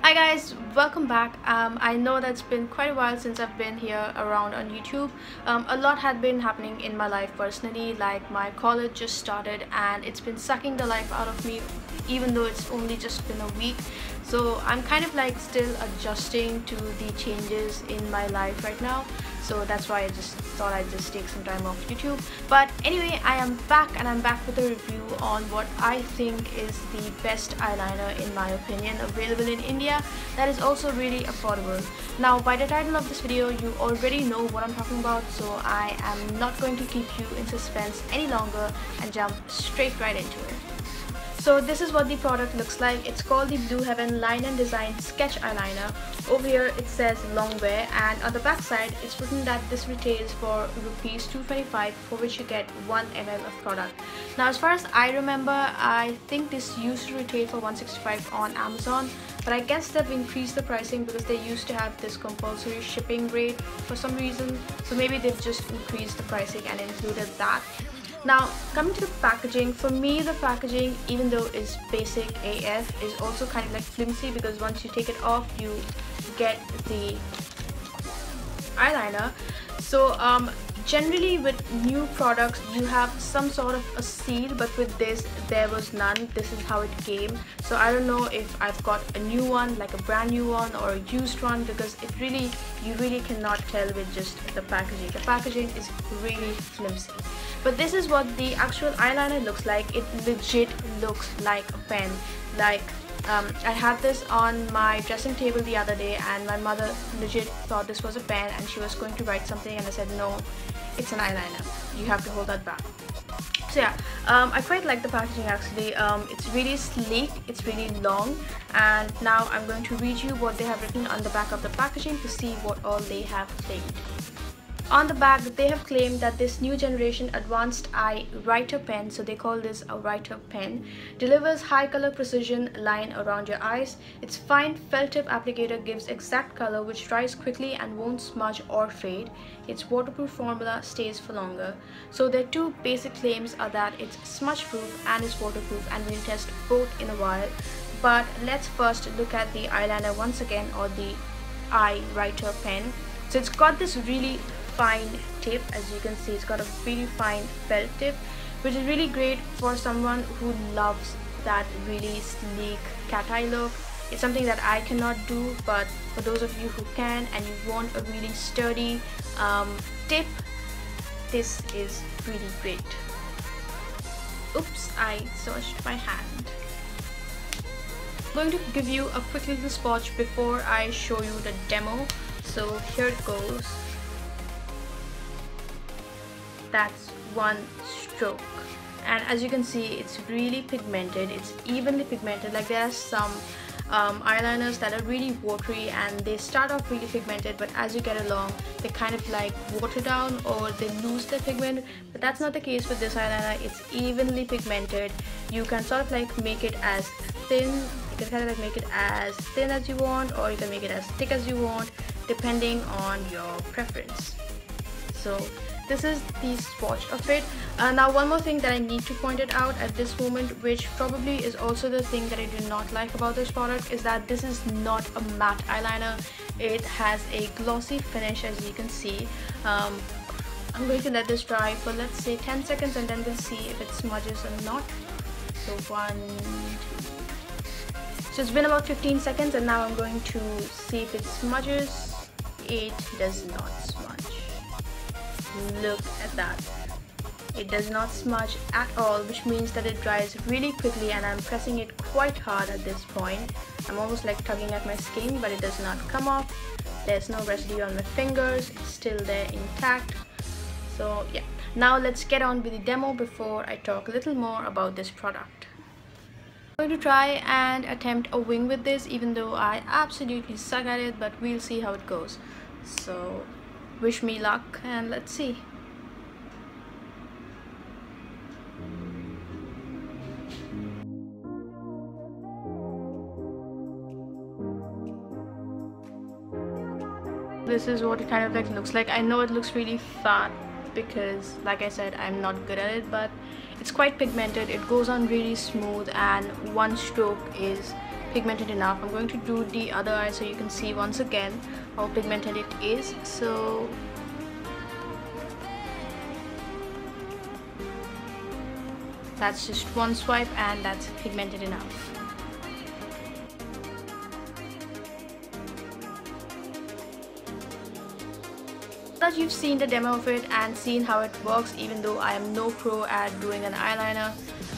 Hi guys, welcome back. I know that's been quite a while since I've been here around on YouTube. A lot had been happening in my life personally, like my college just started and it's been sucking the life out of me even though it's only just been a week. So I'm kind of like still adjusting to the changes in my life right now. So that's why I just thought I'd just take some time off YouTube. But anyway, I am back and I'm back with a review on what I think is the best eyeliner in my opinion available in India that is also really affordable. Now by the title of this video you already know what I'm talking about, so I am not going to keep you in suspense any longer and jump straight right into it. So this is what the product looks like. It's called the Blue Heaven Line and Design Sketch Eyeliner. Over here it says long wear, and on the back side it's written that this retails for rupees 225, for which you get 1 ml of product. Now as far as I remember, I think this used to retail for 165 on Amazon, but I guess they've increased the pricing because they used to have this compulsory shipping rate for some reason, so maybe they've just increased the pricing and included that. Now coming to the packaging, for me the packaging, even though it's basic AF, is also kind of like flimsy because once you take it off you get the eyeliner. So generally with new products you have some sort of a seal, but with this there was none. This is how it came. So I don't know if I've got a new one, like a brand new one, or a used one, because you really cannot tell with just the packaging. The packaging is really flimsy. But this is what the actual eyeliner looks like. It legit looks like a pen. Like I had this on my dressing table the other day and my mother legit thought this was a pen and she was going to write something, and I said no, it's an eyeliner, you have to hold that back. So yeah, I quite like the packaging actually. It's really sleek, it's really long, and now I'm going to read you what they have written on the back of the packaging to see what all they have claimed. On the back, they have claimed that this new generation advanced eye writer pen, so they call this a writer pen, delivers high color precision line around your eyes. Its fine felt tip applicator gives exact color which dries quickly and won't smudge or fade. Its waterproof formula stays for longer. So their two basic claims are that it's smudge proof and it's waterproof, and we'll test both in a while. But let's first look at the eyeliner once again, or the eye writer pen. So it's got this really fine tip. As you can see, it's got a really fine felt tip, which is really great for someone who loves that really sleek cat eye look. It's something that I cannot do, but for those of you who can and you want a really sturdy tip, this is really great. Oops, I smudged my hand. I'm going to give you a quick little swatch before I show you the demo. So here it goes. That's one stroke, and as you can see it's really pigmented. It's evenly pigmented. Like there are some eyeliners that are really watery and they start off really pigmented, but as you get along they kind of like water down or they lose their pigment. But that's not the case with this eyeliner. It's evenly pigmented. You can sort of like make it as thin, you can kind of like make it as thin as you want, or you can make it as thick as you want, depending on your preference. So this is the swatch of it. Now one more thing that I need to point it out at this moment, which probably is also the thing that I do not like about this product, is that this is not a matte eyeliner. It has a glossy finish, as you can see. I'm going to let this dry for, let's say, 10 seconds and then we'll see if it smudges or not. So 1, 2. So it's been about 15 seconds and now I'm going to see if it smudges. It does not smudge. Look at that. It does not smudge at all, which means that it dries really quickly, and I'm pressing it quite hard at this point. I'm almost like tugging at my skin, but it does not come off. There's no residue on my fingers. It's still there intact. So yeah, now let's get on with the demo before I talk a little more about this product. I'm going to try and attempt a wing with this, even though I absolutely suck at it, but we'll see how it goes. So wish me luck and let's see. This is what it kind of like looks like. I know it looks really fat because, like I said, I'm not good at it, but it's quite pigmented. It goes on really smooth and one stroke is pigmented enough. I'm going to do the other eye so you can see once again how pigmented it is. So that's just one swipe and that's pigmented enough. That you've seen the demo of it and seen how it works, even though I am no pro at doing an eyeliner,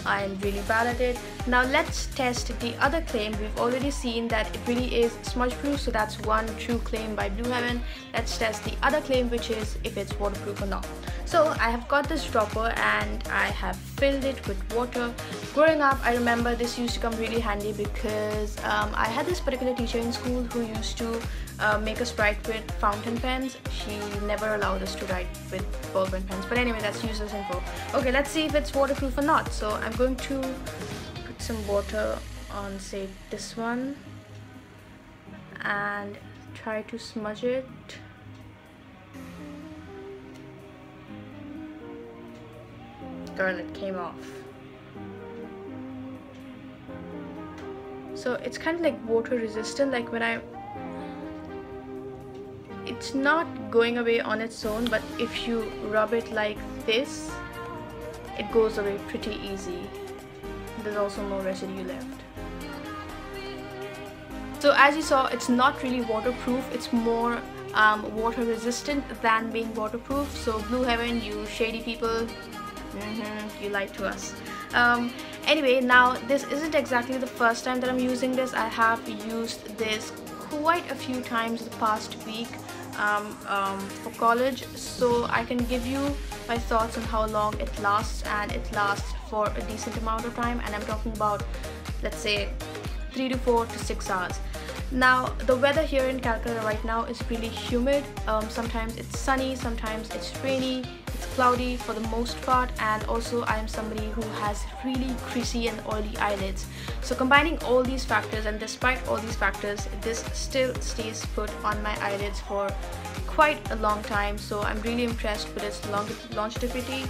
I am really bad at it. Now let's test the other claim. We've already seen that it really is smudge proof, so that's one true claim by Blue Heaven. Let's test the other claim, which is if it's waterproof or not. So I have got this dropper and I have filled it with water. Growing up, I remember this used to come really handy because I had this particular teacher in school who used to make us write with fountain pens. She never allowed us to write with ballpoint pens, but anyway, that's useless info. Okay, let's see if it's waterproof or not. So I'm going to put some water on, say, this one and try to smudge it. Girl, it came off. So it's kind of like water resistant, like when it's not going away on its own, but if you rub it like this, it goes away pretty easy. There's also no residue left. So as you saw, it's not really waterproof, it's more water resistant than being waterproof. So Blue Heaven, you shady people, you lied to us. Anyway, now this isn't exactly the first time that I'm using this. I have used this quite a few times the past week for college, so I can give you my thoughts on how long it lasts, and it lasts for a decent amount of time, and I'm talking about, let's say, 3 to 4 to 6 hours. Now the weather here in Calcutta right now is really humid. Sometimes it's sunny, sometimes it's rainy, it's cloudy for the most part, and also I am somebody who has really creasy and oily eyelids. So combining all these factors, and despite all these factors, this still stays put on my eyelids for quite a long time. So I'm really impressed with its longevity.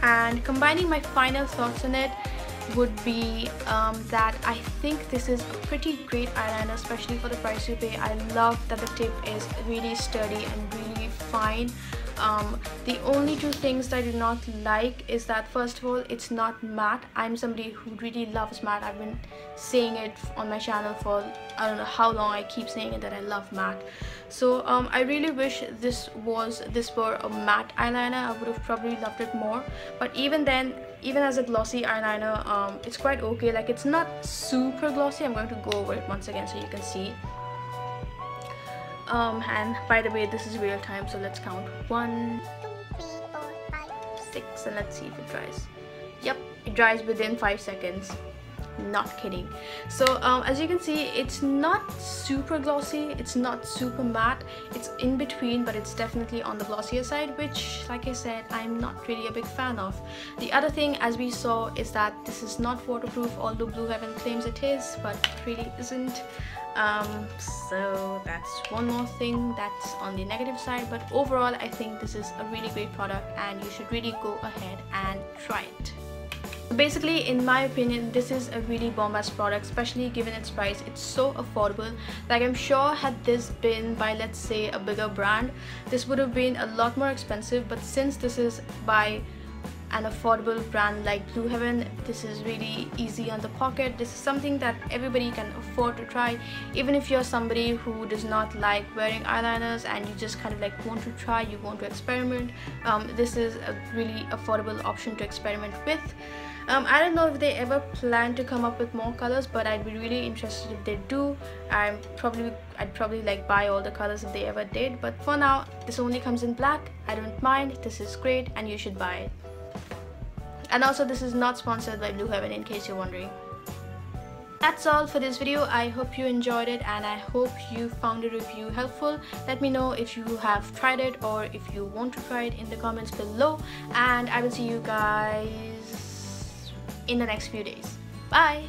And combining my final thoughts on it would be that I think this is a pretty great eyeliner, especially for the price you pay. I love that the tip is really sturdy and really fine. The only two things that I do not like is that, first of all, it's not matte. I'm somebody who really loves matte. I've been saying it on my channel for I don't know how long. I keep saying it that I love matte. So I really wish this were a matte eyeliner. I would have probably loved it more. But even then, even as a glossy eyeliner, it's quite okay. Like, it's not super glossy. I'm going to go over it once again so you can see. And by the way, this is real time, so let's count 1, 2, 3, 4, 5, 6, and let's see if it dries. Yep, it dries within 5 seconds. Not kidding. So as you can see, it's not super glossy, it's not super matte, it's in between, but it's definitely on the glossier side, which, like I said, I'm not really a big fan of. The other thing, as we saw, is that this is not waterproof, although Blue Heaven claims it is, but it really isn't. So that's one more thing that's on the negative side, but overall I think this is a really great product and you should really go ahead and try it. Basically, in my opinion, this is a really bombast product, especially given its price. It's so affordable. Like, I'm sure had this been by, let's say, a bigger brand, this would have been a lot more expensive, but since this is by an affordable brand like Blue Heaven, this is really easy on the pocket. This is something that everybody can afford to try, even if you're somebody who does not like wearing eyeliners and you just kind of like want to try, you want to experiment. This is a really affordable option to experiment with. I don't know if they ever plan to come up with more colors, but I'd be really interested if they do. I'd probably like buy all the colors if they ever did, but for now this only comes in black. I don't mind. This is great and you should buy it. And also, this is not sponsored by Blue Heaven, in case you're wondering. That's all for this video. I hope you enjoyed it and I hope you found the review helpful. Let me know if you have tried it or if you want to try it in the comments below, and I will see you guys in the next few days. Bye!